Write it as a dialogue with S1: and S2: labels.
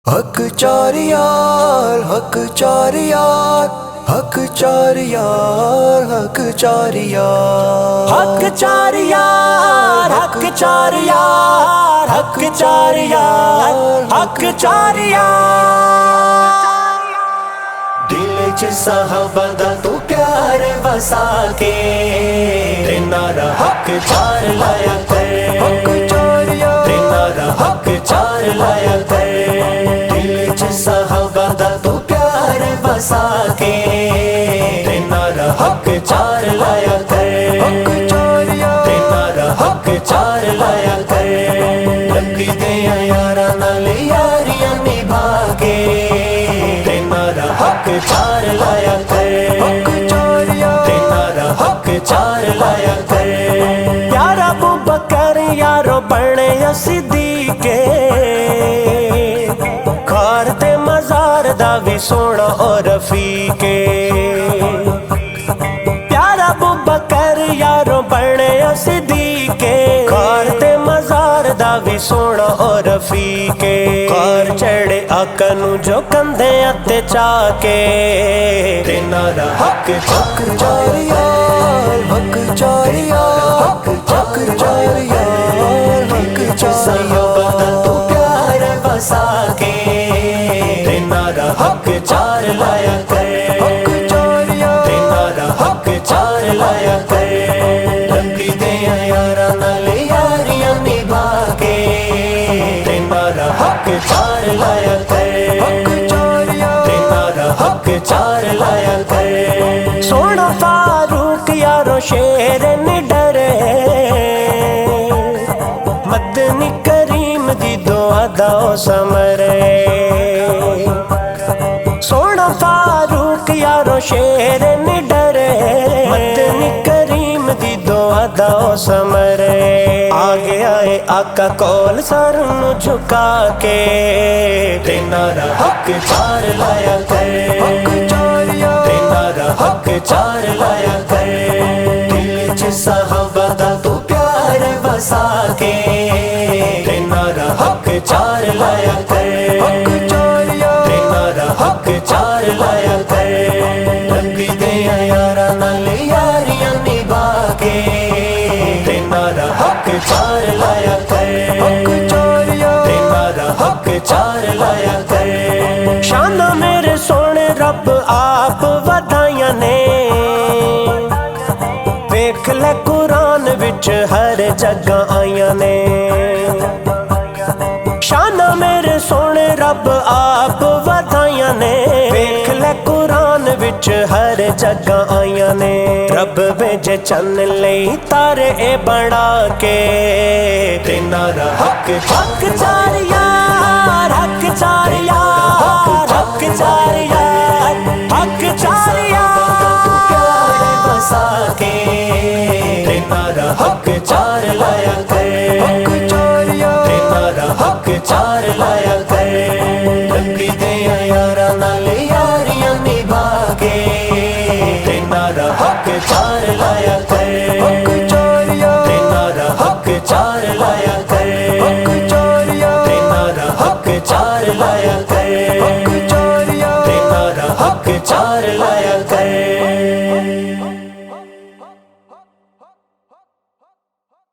S1: حق چار یار، حق چار یار، حق چار یار، حق چار یار،
S2: حق چار یار، حق چار یار، حق چار یار، حق چار یار۔ دل چ صحابہ دا تو پیار وسا کے تیرا حق چار لایا کر،
S1: حق چار یار،
S2: تیرا حق چار لایا کر۔ دل چ صحابہ دا تو پیار وسا کے تیرا حق چار لایا کر،
S1: حق چار یار،
S2: تیرا حق چار لایا کر۔ لگی دیا یاراں نال یاریاں نبھا کے تیرا حق چار لایا کر،
S1: حق چار یار،
S2: تیرا حق چار لایا کر۔ یار ابو بکر یارو بنے صدیق، کار تے مزار دا وی سونا اور رفیق۔ پیارا ابو بکر یارو بنے صدیق، کار تے مزار دا وی سونا اور رفیق۔ کار چڑھے آقا نو جو کندھے تے چا کے تیرا حق
S1: حق چار یار، حق چار یار، حق چار یار، حق چار یار،
S2: تو پیار بسا کے تیرا حق چار لایا کر،
S1: حق چار یار،
S2: تیرا حق چار لایا کر۔ لگی دیا یاراں نال یاریاں نبھا کے تیرا حق چار لایا کر،
S1: حق چار یار،
S2: تیرا حق چار لایا کر۔ سونا فاروق یارو شیر نڈر، مدنی کریم دی دعا دا سمرے۔ سونا فاروق یارو شیر نڈر، مدنی کریم دی دعا دا سمرے۔ آگے آئے آقا کول سر نو جھکا کے تیرا حق چار لایا کر،
S1: حق چار یار،
S2: تیرا حق چار لایا کر۔ دل چ صحابہ دا تو پیار وسا کے تیرا حق چار لایا کر،
S1: حق چار یار،
S2: تیرا حق چار لایا کر۔ لگی دیا یاراں نال یاریاں نبھا کے تیرا حق چار لایا کر،
S1: حق چار یار،
S2: تیرا حق چار لایا کر۔ شان میرے سونے رب آپ ودائیاں نے، ویکھ لے قرآن وچ ہر جگہ آئیاں نے۔ شان میرے سونے رب آپ ودائیاں نے، ویکھ لے قرآن وچ ہر جگہ آئیاں نے۔ رب بھیجے چن لئی تارے اے بنا کے تیرا حق چار یار، حق چار یار، حق چار یار۔